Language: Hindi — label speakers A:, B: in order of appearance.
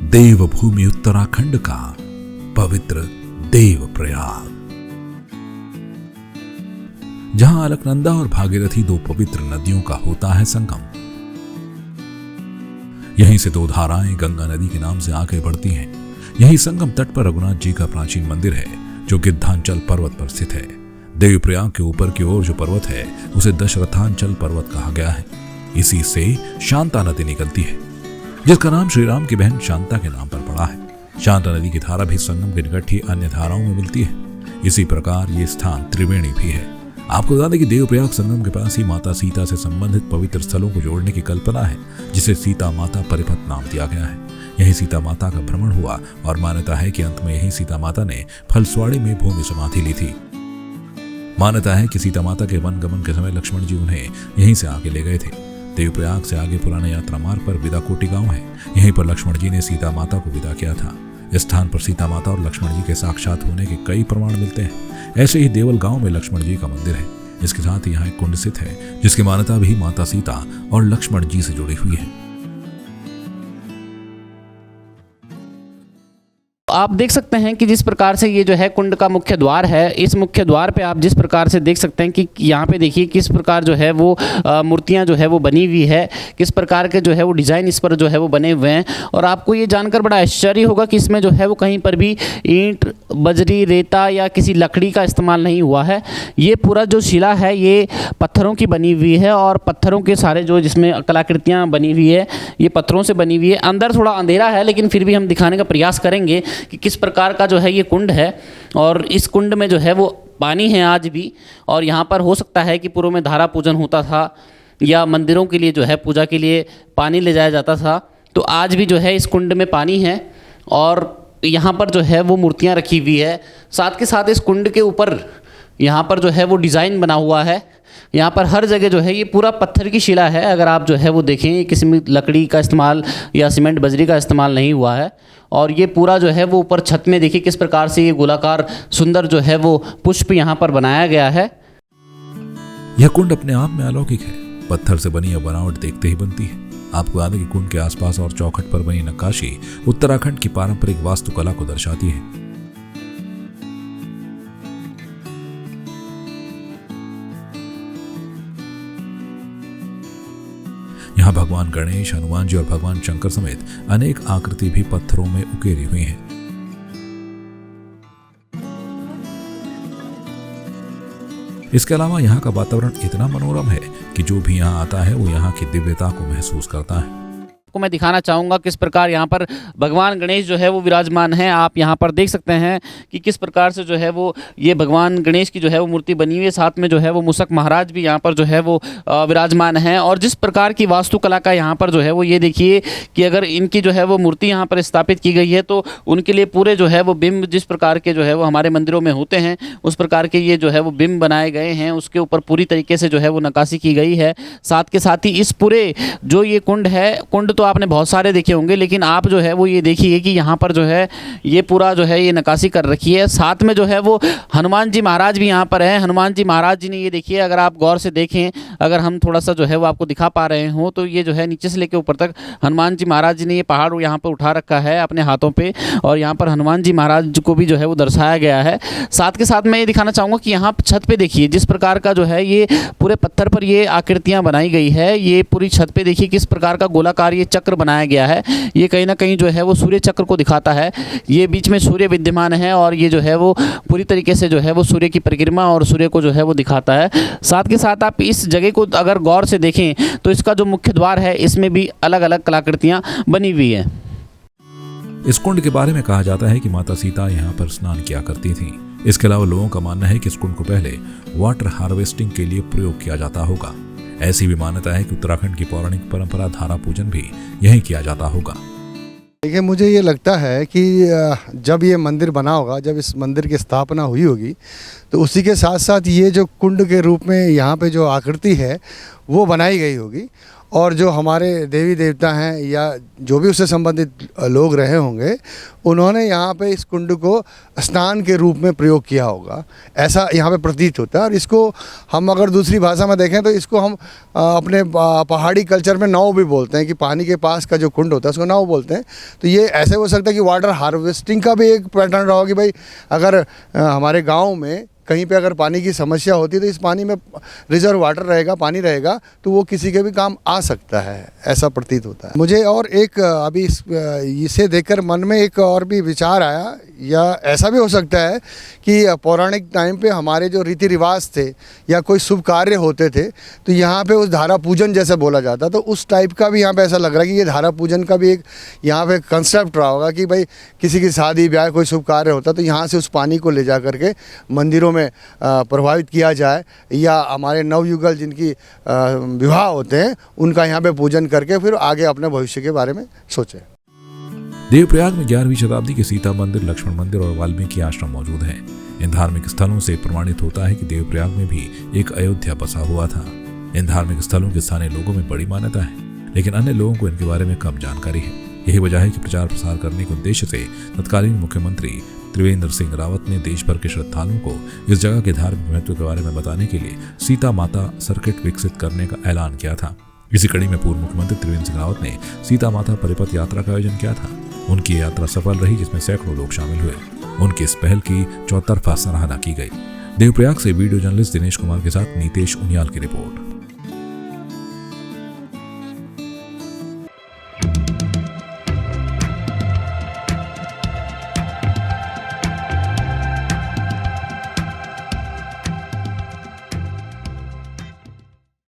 A: देवभूमि उत्तराखंड का पवित्र देवप्रयाग, जहां अलकनंदा और भागीरथी दो पवित्र नदियों का होता है संगम। यहीं से दो धाराएं गंगा नदी के नाम से आगे बढ़ती हैं। यही संगम तट पर रघुनाथ जी का प्राचीन मंदिर है, जो गिद्धांचल पर्वत पर स्थित है। देवप्रयाग के ऊपर की ओर जो पर्वत है उसे दशरथांचल पर्वत कहा गया है। इसी से शांता नदी निकलती है, जिसका नाम श्री राम की बहन शांता के नाम पर पड़ा है। शांता नदी की धारा भी संगम के निकट ही अन्य धाराओं में मिलती है। इसी प्रकार ये स्थान त्रिवेणी भी है। आपको बता दें कि देवप्रयाग संगम के पास ही माता सीता से संबंधित पवित्र स्थलों को जोड़ने की कल्पना है, जिसे सीता माता परिपथ नाम दिया गया है। यही सीता माता का भ्रमण हुआ और मान्यता है कि अंत में यही सीता माता ने फलस्वाड़ी में भूमि समाधि ली थी। मान्यता है कि सीता माता के वन गमन के समय लक्ष्मण जी उन्हें यहीं से आगे ले गए थे। देवप्रयाग से आगे पुराने यात्रा मार्ग पर विदाकोटी गांव है। यहीं पर लक्ष्मण जी ने सीता माता को विदा किया था। इस स्थान पर सीता माता और लक्ष्मण जी के साक्षात होने के कई प्रमाण मिलते हैं। ऐसे ही देवल गांव में लक्ष्मण जी का मंदिर है। इसके साथ ही यहाँ एक कुंड स्थित है, जिसकी मान्यता भी माता सीता और लक्ष्मण जी से जुड़ी हुई है।
B: आप देख सकते हैं कि जिस प्रकार से ये जो है कुंड का मुख्य द्वार है, इस मुख्य द्वार पे आप जिस प्रकार से देख सकते हैं कि यहाँ पे देखिए किस प्रकार जो है वो मूर्तियाँ जो है वो बनी हुई है, किस प्रकार के जो है वो डिज़ाइन इस पर जो है वो बने हुए हैं। और आपको ये जानकर बड़ा आश्चर्य होगा कि इसमें जो है वो कहीं पर भी ईंट, बजरी, रेता या किसी लकड़ी का इस्तेमाल नहीं हुआ है। ये पूरा जो शिला है ये पत्थरों की बनी हुई है और पत्थरों के सारे जो जिसमें कलाकृतियाँ बनी हुई है ये पत्थरों से बनी हुई है। अंदर थोड़ा अंधेरा है, लेकिन फिर भी हम दिखाने का प्रयास करेंगे कि किस प्रकार का जो है ये कुंड है। और इस कुंड में जो है वो पानी है आज भी, और यहाँ पर हो सकता है कि पूर्व में धारा पूजन होता था या मंदिरों के लिए जो है पूजा के लिए पानी ले जाया जाता था। तो आज भी जो है इस कुंड में पानी है और यहाँ पर जो है वो मूर्तियाँ रखी हुई है। साथ के साथ इस कुंड के ऊपर यहाँ पर जो है वो डिज़ाइन बना हुआ है। यहाँ पर हर जगह जो है ये पूरा पत्थर की शिला है। अगर आप जो है वो देखें, किसी में लकड़ी का इस्तेमाल या सीमेंट बजरी का इस्तेमाल नहीं हुआ है। और ये पूरा जो है वो ऊपर छत में देखिए किस प्रकार से ये गोलाकार सुंदर जो है वो पुष्प यहाँ पर बनाया गया है।
A: यह कुंड अपने आप में अलौकिक है। पत्थर से बनी यह बनावट देखते ही बनती है। आपको याद है कि कुंड के आसपास और चौखट पर बनी नक्काशी उत्तराखंड की पारंपरिक वास्तुकला को दर्शाती है। यहाँ भगवान गणेश, हनुमान जी और भगवान शंकर समेत अनेक आकृति भी पत्थरों में उकेरी हुई हैं। इसके अलावा यहाँ का वातावरण इतना मनोरम है कि जो भी यहाँ आता है वो यहाँ की दिव्यता को महसूस करता है।
B: को मैं दिखाना चाहूँगा किस प्रकार यहाँ पर भगवान गणेश जो है वो विराजमान हैं। आप यहाँ पर देख सकते हैं कि किस प्रकार से जो है वो ये भगवान गणेश की जो है वो मूर्ति बनी हुई है। साथ में जो है वो मूषक महाराज भी यहाँ पर जो है वो विराजमान हैं। और जिस प्रकार की वास्तुकला का यहाँ पर जो है वो ये देखिए कि अगर इनकी जो है वो मूर्ति यहाँ पर स्थापित की गई है तो उनके लिए पूरे जो है वो बिंब जिस प्रकार के जो है वो हमारे मंदिरों में होते हैं उस प्रकार के ये जो है वो बिंब बनाए गए हैं। उसके ऊपर पूरी तरीके से जो है वो नक्काशी की गई है। साथ के साथ ही इस पूरे जो ये कुंड है, कुंड तो आपने बहुत सारे देखे होंगे, लेकिन आप जो है वो ये देखिए कि यहाँ पर जो है ये पूरा जो है ये नक्काशी कर रखी है। साथ में जो है वो हनुमान जी महाराज भी यहाँ पर हैं। हनुमान जी महाराज जी ने ये देखिए, अगर आप गौर से देखें, अगर हम थोड़ा सा जो है वो आपको दिखा पा रहे हो तो ये जो है नीचे से लेकर ऊपर तक हनुमान जी महाराज जी ने ये पहाड़ यहाँ पर उठा रखा है अपने हाथों पे, और यहाँ पर हनुमान जी महाराज को भी जो है वो दर्शाया गया है। साथ के साथ मैं ये दिखाना चाहूँगा कि यहाँ छत पे देखिए जिस प्रकार का जो है ये पूरे पत्थर पर ये आकृतियाँ बनाई गई है। ये पूरी छत पे देखिए किस प्रकार का गोलाकार ये चक्र बनाया गया है। ये कहीं ना कहीं जो है वो सूर्य चक्र को दिखाता है। ये बीच में सूर्य विद्यमान है और ये जो है वो पूरी तरीके से जो है वो सूर्य की परिक्रमा और सूर्य को जो है वो दिखाता है। साथ के साथ आप इस जगह को अगर गौर से देखें तो इसका जो मुख्य द्वार है इसमें भी अलग अलग कलाकृतियां बनी हुई है।
A: इस कुंड के बारे में कहा जाता है कि माता सीता यहाँ पर स्नान किया करती थीं। इसके अलावा लोगों का मानना है कि इस कुंड को पहले वाटर हार्वेस्टिंग के लिए प्रयोग किया जाता होगा। ऐसी भी मान्यता है कि उत्तराखंड की पौराणिक परंपरा धारा पूजन भी यहीं किया जाता होगा।
C: देखिए, मुझे ये लगता है कि जब ये मंदिर बना होगा, जब इस मंदिर की स्थापना हुई होगी, तो उसी के साथ साथ ये जो कुंड के रूप में यहाँ पे जो आकृति है वो बनाई गई होगी। और जो हमारे देवी देवता हैं या जो भी उससे संबंधित लोग रहे होंगे, उन्होंने यहाँ पे इस कुंड को स्नान के रूप में प्रयोग किया होगा, ऐसा यहाँ पे प्रतीत होता है। और इसको हम अगर दूसरी भाषा में देखें तो इसको हम अपने पहाड़ी कल्चर में नाव भी बोलते हैं, कि पानी के पास का जो कुंड होता है उसको नाव बोलते हैं। तो ये ऐसे हो सकता है कि वाटर हार्वेस्टिंग का भी एक पैटर्न रहा हो कि भाई अगर हमारे गाँव में कहीं पे अगर पानी की समस्या होती है तो इस पानी में रिजर्व वाटर रहेगा, पानी रहेगा, तो वो किसी के भी काम आ सकता है, ऐसा प्रतीत होता है मुझे। और एक अभी इसे देखकर मन में एक और भी विचार आया, या ऐसा भी हो सकता है कि पौराणिक टाइम पे हमारे जो रीति रिवाज थे या कोई शुभ कार्य होते थे तो यहाँ पे उस धारा पूजन जैसे बोला जाता, तो उस टाइप का भी यहाँ पे ऐसा लग रहा है कि ये धारा पूजन का भी एक यहाँ पे कंसेप्ट रहा होगा कि भाई किसी की शादी ब्याह कोई शुभ कार्य होता तो यहाँ से उस पानी को ले जा करके मंदिरों में प्रभावित किया जाए, या हमारे नवयुगल जिनकी विवाह होते हैं उनका यहाँ पे पूजन करके फिर आगे अपने भविष्य के बारे में सोचें।
A: देवप्रयाग में 11वीं शताब्दी के सीता मंदिर, लक्ष्मण मंदिर और वाल्मीकि आश्रम मौजूद हैं। इन धार्मिक स्थलों से प्रमाणित होता है कि देवप्रयाग में भी एक अयोध्या बसा हुआ था। इन धार्मिक स्थलों के स्थानीय लोगों में बड़ी मान्यता है, लेकिन अन्य लोगों को इनके बारे में कम जानकारी है। यही वजह है कि प्रचार प्रसार करने के उद्देश्य से तत्कालीन मुख्यमंत्री त्रिवेंद्र सिंह रावत ने देश भर के श्रद्धालुओं को इस जगह के धार्मिक महत्व के बारे में बताने के लिए सीता माता सर्किट विकसित करने का ऐलान किया था। इसी कड़ी में पूर्व मुख्यमंत्री त्रिवेंद्र सिंह रावत ने सीता माता परिपथ यात्रा का आयोजन किया था। उनकी यात्रा सफल रही, जिसमें सैकड़ों लोग शामिल हुए। उनकी इस पहल की चौतरफा सराहना की गई। देवप्रयाग से वीडियो जर्नलिस्ट दिनेश कुमार के साथ नीतेश उनियाल की रिपोर्ट।